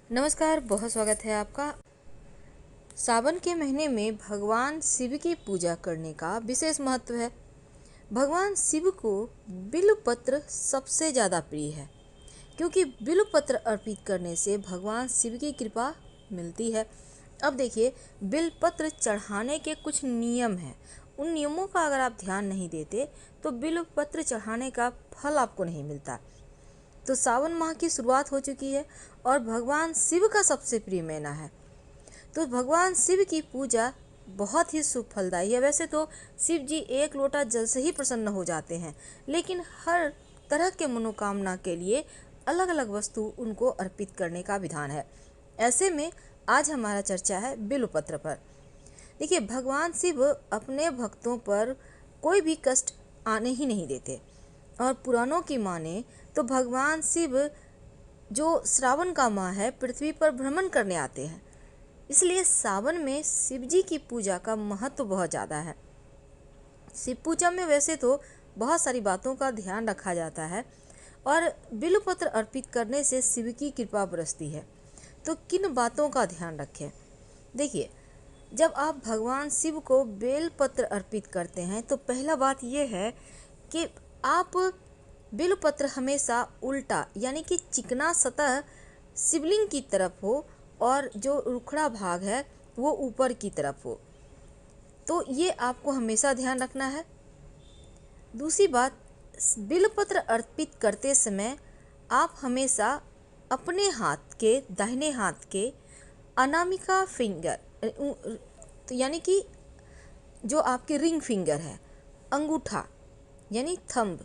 नमस्कार, बहुत स्वागत है आपका। सावन के महीने में भगवान शिव की पूजा करने का विशेष महत्व है। भगवान शिव को बिल्वपत्र सबसे ज़्यादा प्रिय है, क्योंकि बिल्वपत्र अर्पित करने से भगवान शिव की कृपा मिलती है। अब देखिए, बिल्वपत्र चढ़ाने के कुछ नियम हैं। उन नियमों का अगर आप ध्यान नहीं देते तो बिल्वपत्र चढ़ाने का फल आपको नहीं मिलता। तो सावन माह की शुरुआत हो चुकी है और भगवान शिव का सबसे प्रिय महीना है। तो भगवान शिव की पूजा बहुत ही शुभ फलदायी है। वैसे तो शिव जी एक लोटा जल से ही प्रसन्न हो जाते हैं, लेकिन हर तरह के मनोकामना के लिए अलग अलग वस्तु उनको अर्पित करने का विधान है। ऐसे में आज हमारा चर्चा है बिल्वपत्र पर। देखिए, भगवान शिव अपने भक्तों पर कोई भी कष्ट आने ही नहीं देते और पुराणों की माने तो भगवान शिव जो श्रावण का माह है पृथ्वी पर भ्रमण करने आते हैं, इसलिए सावन में शिव जी की पूजा का महत्व बहुत ज़्यादा है। शिव पूजा में वैसे तो बहुत सारी बातों का ध्यान रखा जाता है और बिल्वपत्र अर्पित करने से शिव की कृपा बरसती है। तो किन बातों का ध्यान रखें? देखिए, जब आप भगवान शिव को बेलपत्र अर्पित करते हैं तो पहला बात यह है कि आप बिल्वपत्र हमेशा उल्टा यानी कि चिकना सतह शिवलिंग की तरफ हो और जो रुखड़ा भाग है वो ऊपर की तरफ हो। तो ये आपको हमेशा ध्यान रखना है। दूसरी बात, बिल्वपत्र अर्पित करते समय आप हमेशा अपने हाथ के दाहिने हाथ के अनामिका फिंगर यानी कि जो आपके रिंग फिंगर है, अंगूठा यानी थंब,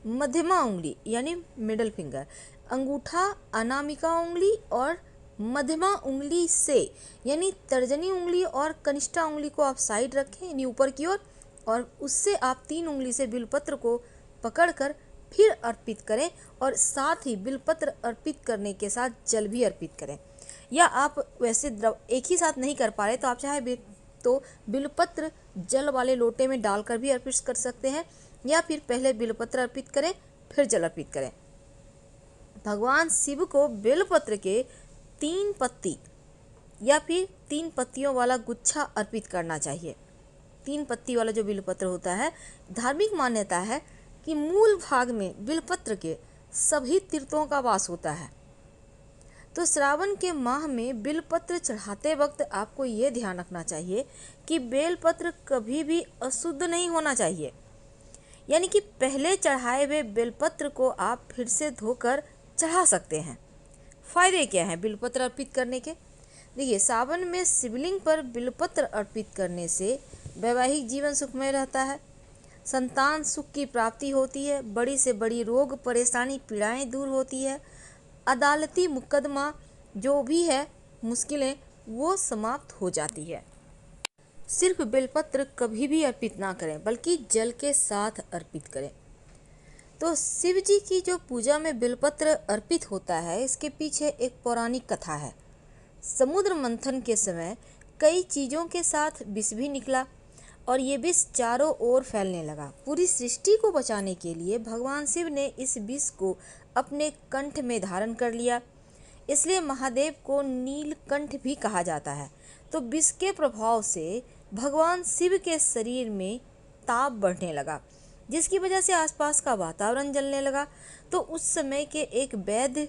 मध्यमा उंगली यानी मिडल फिंगर, अंगूठा, अनामिका उंगली और मध्यमा उंगली से यानी तर्जनी उंगली और कनिष्ठा उंगली को आप साइड रखें यानी ऊपर की ओर, और उससे आप 3 उंगली से बिल्वपत्र को पकड़कर फिर अर्पित करें और साथ ही बिल्वपत्र अर्पित करने के साथ जल भी अर्पित करें। या आप वैसे एक ही साथ नहीं कर पा रहे तो आप चाहे तो बिल्वपत्र जल वाले लोटे में डालकर भी अर्पित कर सकते हैं, या फिर पहले बिल्वपत्र अर्पित करें फिर जल अर्पित करें। भगवान शिव को बिल्वपत्र के 3 पत्ती या फिर 3 पत्तियों वाला गुच्छा अर्पित करना चाहिए। 3 पत्ती वाला जो बिल्वपत्र होता है, धार्मिक मान्यता है कि मूल भाग में बिल्वपत्र के सभी तीर्थों का वास होता है। तो श्रावण के माह में बिल्वपत्र चढ़ाते वक्त आपको ये ध्यान रखना चाहिए कि बेलपत्र कभी भी अशुद्ध नहीं होना चाहिए, यानी कि पहले चढ़ाए हुए बेलपत्र को आप फिर से धोकर चढ़ा सकते हैं। फायदे क्या हैं बिल्वपत्र अर्पित करने के? देखिए, सावन में शिवलिंग पर बिल्वपत्र अर्पित करने से वैवाहिक जीवन सुखमय रहता है, संतान सुख की प्राप्ति होती है, बड़ी से बड़ी रोग परेशानी पीड़ाएं दूर होती है, अदालती मुकदमा जो भी है मुश्किलें वो समाप्त हो जाती है। सिर्फ बेलपत्र कभी भी अर्पित ना करें, बल्कि जल के साथ अर्पित करें। तो शिव जी की जो पूजा में बेलपत्र अर्पित होता है, इसके पीछे एक पौराणिक कथा है। समुद्र मंथन के समय कई चीज़ों के साथ विष भी निकला और ये विष चारों ओर फैलने लगा। पूरी सृष्टि को बचाने के लिए भगवान शिव ने इस विष को अपने कंठ में धारण कर लिया, इसलिए महादेव को नीलकंठ भी कहा जाता है। तो विष के प्रभाव से भगवान शिव के शरीर में ताप बढ़ने लगा, जिसकी वजह से आसपास का वातावरण जलने लगा। तो उस समय के एक वैद्य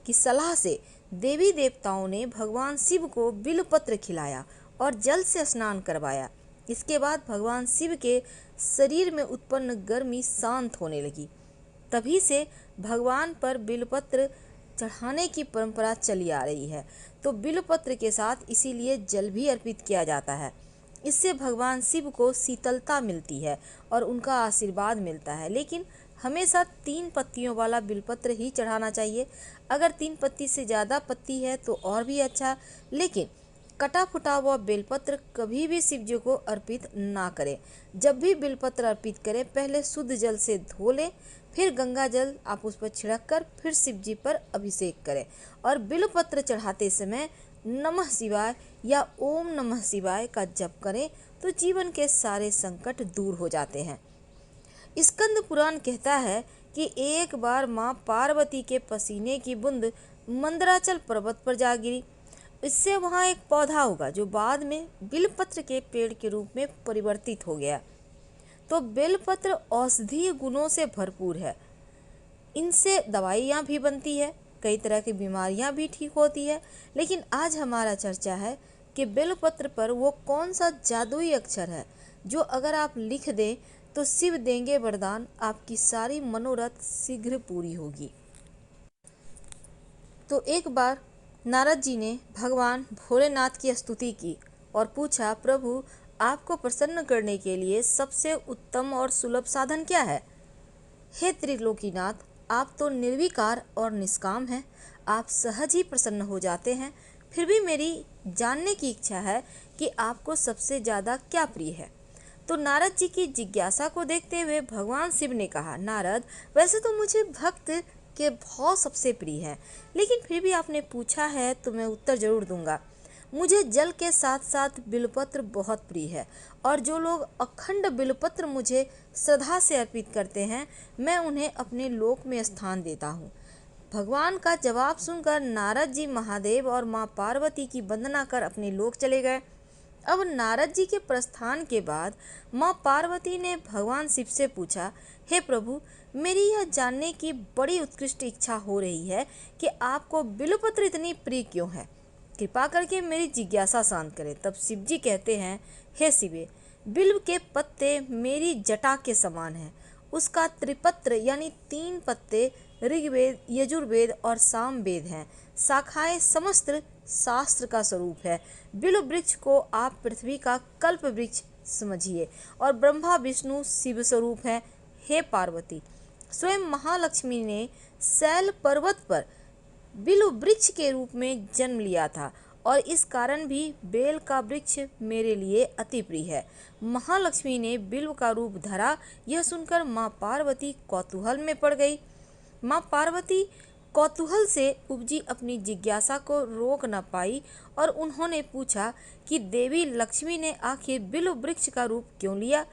की सलाह से देवी देवताओं ने भगवान शिव को बिल्वपत्र खिलाया और जल से स्नान करवाया। इसके बाद भगवान शिव के शरीर में उत्पन्न गर्मी शांत होने लगी। तभी से भगवान पर बिल्वपत्र चढ़ाने की परंपरा चली आ रही है। तो बिल्वपत्र के साथ इसीलिए जल भी अर्पित किया जाता है। इससे भगवान शिव को शीतलता मिलती है और उनका आशीर्वाद मिलता है। लेकिन हमेशा 3 पत्तियों वाला बिल्वपत्र ही चढ़ाना चाहिए। अगर 3 पत्ती से ज़्यादा पत्ती है तो और भी अच्छा, लेकिन कटा फुटा हुआ बेलपत्र कभी भी शिव जी को अर्पित ना करें। जब भी बेलपत्र अर्पित करें पहले शुद्ध जल से धो लें, फिर गंगा जल आप उस पर छिड़क कर फिर शिव जी पर अभिषेक करें और बिल्वपत्र चढ़ाते समय नमः शिवाय या ओम नमः शिवाय का जप करें तो जीवन के सारे संकट दूर हो जाते हैं। स्कंद पुराण कहता है कि एक बार माँ पार्वती के पसीने की बूंद मंदराचल पर्वत पर जा गिरी। इससे वहाँ एक पौधा उगा जो बाद में बिलपत्र के पेड़ के रूप में परिवर्तित हो गया। तो बेलपत्र औषधीय गुणों से भरपूर है। इनसे दवाइयाँ भी बनती है, कई तरह की बीमारियाँ भी ठीक होती है। लेकिन आज हमारा चर्चा है कि बेलपत्र पर वो कौन सा जादुई अक्षर है जो अगर आप लिख दें तो शिव देंगे वरदान, आपकी सारी मनोरथ शीघ्र पूरी होगी। तो एक बार नारद जी ने भगवान भोलेनाथ की स्तुति की और पूछा, प्रभु आपको प्रसन्न करने के लिए सबसे उत्तम और सुलभ साधन क्या है? हे त्रिलोकीनाथ, आप तो निर्विकार और निष्काम हैं, आप सहज ही प्रसन्न हो जाते हैं। फिर भी मेरी जानने की इच्छा है कि आपको सबसे ज़्यादा क्या प्रिय है। तो नारद जी की जिज्ञासा को देखते हुए भगवान शिव ने कहा, नारद वैसे तो मुझे भक्त के भाव सबसे प्रिय है, लेकिन फिर भी आपने पूछा है तो मैं उत्तर जरूर दूंगा। मुझे जल के साथ साथ बिलपत्र बहुत प्रिय है और जो लोग अखंड बिलपत्र मुझे श्रद्धा से अर्पित करते हैं मैं उन्हें अपने लोक में स्थान देता हूँ। भगवान का जवाब सुनकर नारद जी महादेव और माँ पार्वती की वंदना कर अपने लोक चले गए। अब नारद जी के प्रस्थान के बाद माँ पार्वती ने भगवान शिव से पूछा, हे प्रभु मेरी यह जानने की बड़ी उत्कृष्ट इच्छा हो रही है कि आपको बिल्वपत्र इतनी प्रिय क्यों है, कृपा करके मेरी जिज्ञासा शांत करें। तब शिव जी कहते हैं, हे शिवे, बिल्व के पत्ते मेरी जटा के समान हैं। उसका त्रिपत्र यानी 3 पत्ते ऋग्वेद, यजुर्वेद और सामवेद हैं। शाखाएं समस्त शास्त्र का स्वरूप है। बिल्व वृक्ष को आप पृथ्वी का कल्प वृक्ष समझिए और ब्रह्मा विष्णु शिव स्वरूप है। हे पार्वती, स्वयं महालक्ष्मी ने शैल पर्वत पर बिल्व वृक्ष के रूप में जन्म लिया था और इस कारण भी बेल का वृक्ष मेरे लिए अति प्रिय है। महालक्ष्मी ने बिल्व का रूप धरा, यह सुनकर माँ पार्वती कौतूहल में पड़ गई। माँ पार्वती कौतूहल से उपजी अपनी जिज्ञासा को रोक न पाई और उन्होंने पूछा कि देवी लक्ष्मी ने आखिर बिल्व वृक्ष का रूप क्यों लिया?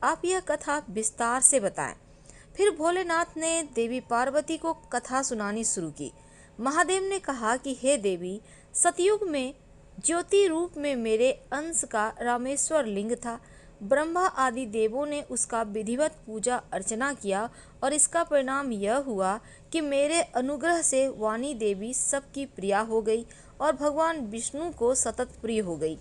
आप यह कथा विस्तार से बताएं। फिर भोलेनाथ ने देवी पार्वती को कथा सुनानी शुरू की। महादेव ने कहा कि हे देवी, सतयुग में ज्योति रूप में मेरे अंश का रामेश्वर लिंग था। ब्रह्मा आदि देवों ने उसका विधिवत पूजा अर्चना किया और इसका परिणाम यह हुआ कि मेरे अनुग्रह से वाणी देवी सबकी प्रिया हो गई और भगवान विष्णु को सतत प्रिय हो गई।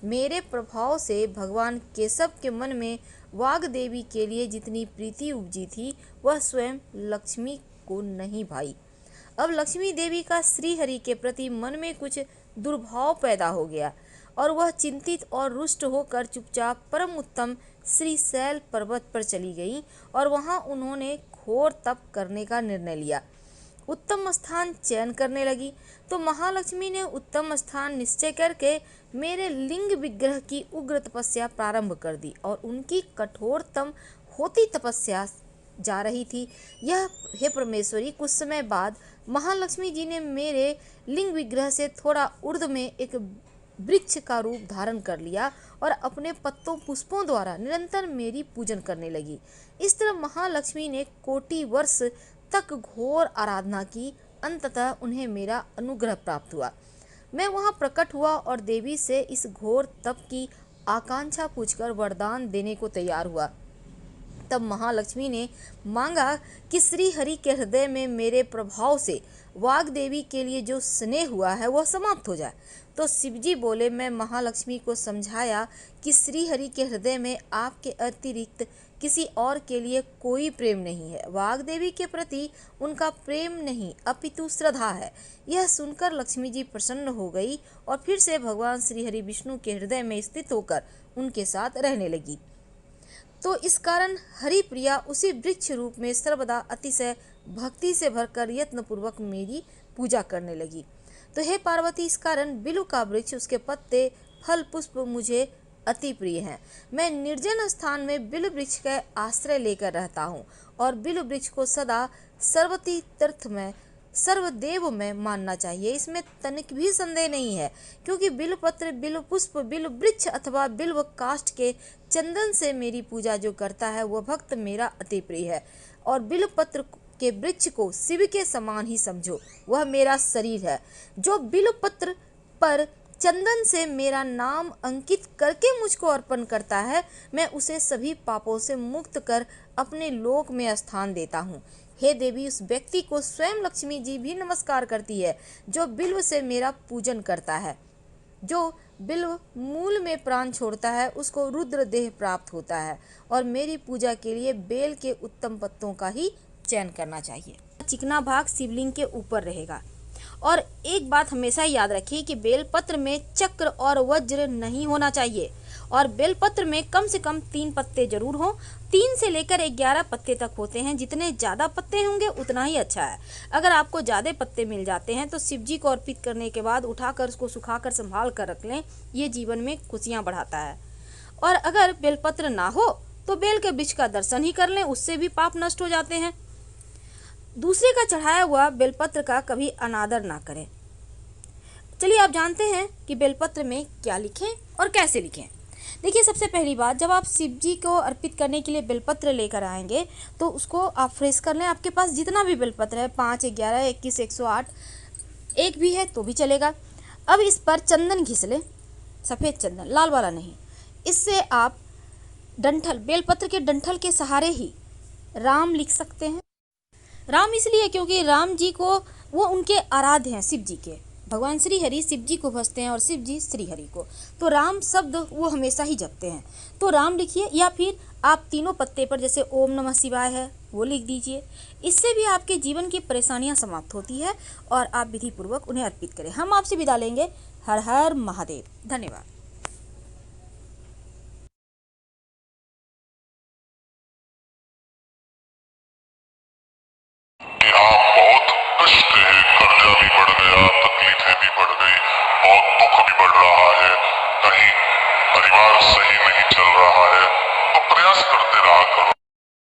मेरे प्रभाव से भगवान केशव के मन में वाग देवी के लिए जितनी प्रीति उपजी थी वह स्वयं लक्ष्मी को नहीं भाई। अब लक्ष्मी देवी का श्री हरि के प्रति मन में कुछ दुर्भाव पैदा हो गया और वह चिंतित और रुष्ट होकर चुपचाप परम उत्तम श्री शैल पर्वत पर चली गई और वहां उन्होंने घोर तप करने का निर्णय लिया। उत्तम स्थान चयन करने लगी तो महालक्ष्मी ने उत्तम स्थान निश्चय करके मेरे लिंग विग्रह की उग्र तपस्या प्रारंभ कर दी और उनकी कठोरतम होती तपस्या जा रही थी। यह हे परमेश्वरी, कुछ समय बाद महालक्ष्मी जी ने मेरे लिंग विग्रह से थोड़ा ऊर्ध में एक वृक्ष का रूप धारण कर लिया और अपने पत्तों पुष्पों द्वारा निरंतर मेरी पूजन करने लगी। इस तरह महालक्ष्मी ने कोटि वर्ष तक घोर आराधना की। अंततः उन्हें मेरा अनुग्रह प्राप्त हुआ। मैं वहां प्रकट हुआ और देवी से इस घोर तप की आकांक्षा पूछकर वरदान देने को तैयार हुआ। तब महालक्ष्मी ने मांगा कि श्री हरि के हृदय में मेरे प्रभाव से वाग देवी के लिए जो स्नेह हुआ है वह समाप्त हो जाए। तो शिवजी बोले, मैं महालक्ष्मी को समझाया कि श्री हरि के हृदय में आपके अतिरिक्त किसी और के लिए कोई प्रेम नहीं है। वाग देवी के प्रति उनका प्रेम नहीं अपितु श्रद्धा है। यह सुनकर लक्ष्मी जी प्रसन्न हो गई और फिर से भगवान श्री हरि विष्णु के हृदय में स्थित होकर उनके साथ रहने लगी। तो इस कारण हरि प्रिया उसी वृक्ष रूप में सर्वदा अतिशय भक्ति से भरकर यत्न पूर्वक मेरी पूजा करने लगी। तो हे पार्वती, इस कारण बिल्व का वृक्ष, उसके पत्ते, फल, पुष्प मुझे अति प्रिय हैं। मैं निर्जन स्थान में बिल्व वृक्ष का आश्रय लेकर रहता हूँ और बिल्व वृक्ष को सदा सर्वती तीर्थ में सर्वदेव में मानना चाहिए, इसमें तनिक भी संदेह नहीं है। क्योंकि बिल्व पत्र, बिल्व पुष्प, बिल्व वृक्ष अथवा बिल्व काष्ठ के चंदन से मेरी पूजा जो करता है वह भक्त मेरा अति प्रिय है और बिल्व पत्र के वृक्ष को शिव के समान ही समझो। वह मेरा शरीर है जो बिल्वपत्र पर चंदन से मेरा नाम अंकित करके मुझको अर्पण करता है। मैं उसे सभी पापों से मुक्त कर अपने लोक में स्थान देता हूँ। हे देवी, उस व्यक्ति को स्वयं लक्ष्मी जी भी नमस्कार करती है जो बिल्व से मेरा पूजन करता है। जो बिल्व मूल में प्राण छोड़ता है उसको रुद्र देह प्राप्त होता है और मेरी पूजा के लिए बेल के उत्तम पत्तों का ही चयन करना चाहिए। चिकना भाग शिवलिंग के ऊपर रहेगा। और एक बात हमेशा याद रखिए कि बेलपत्र में चक्र और वज्र नहीं होना चाहिए और बेलपत्र में कम से कम 3 पत्ते जरूर हों। 3 से लेकर 11 पत्ते तक होते हैं। जितने ज़्यादा पत्ते होंगे उतना ही अच्छा है। अगर आपको ज़्यादा पत्ते मिल जाते हैं तो शिव जी को अर्पित करने के बाद उठाकर उसको सुखाकर संभाल कर रख लें। ये जीवन में खुशियाँ बढ़ाता है। और अगर बेलपत्र ना हो तो बेल के वृक्ष का दर्शन ही कर लें, उससे भी पाप नष्ट हो जाते हैं। दूसरे का चढ़ाया हुआ बेलपत्र का कभी अनादर ना करें। चलिए आप जानते हैं कि बेलपत्र में क्या लिखें और कैसे लिखें। देखिए, सबसे पहली बात, जब आप शिव जी को अर्पित करने के लिए बेलपत्र लेकर आएंगे तो उसको आप फ्रेश कर लें। आपके पास जितना भी बेलपत्र है, 5, 11, 21, 108 एक भी है तो भी चलेगा। अब इस पर चंदन घिस लें, सफ़ेद चंदन, लाल वाला नहीं। इससे आप डंठल, बेलपत्र के डंठल के सहारे ही राम लिख सकते हैं। राम इसलिए क्योंकि राम जी को, वो उनके आराध्य हैं, शिव जी के। भगवान श्री हरि शिव जी को भजते हैं और शिव जी श्री हरि को, तो राम शब्द वो हमेशा ही जपते हैं। तो राम लिखिए, या फिर आप तीनों पत्ते पर जैसे ओम नमः शिवाय है वो लिख दीजिए। इससे भी आपके जीवन की परेशानियां समाप्त होती है और आप विधि पूर्वक उन्हें अर्पित करें। हम आपसे विदा लेंगे। हर हर महादेव। धन्यवाद। कि आप बहुत कष्ट है, कर्जा भी बढ़ गया, तकलीफें भी बढ़ गई, बहुत दुख भी बढ़ रहा है, कहीं परिवार सही नहीं चल रहा है,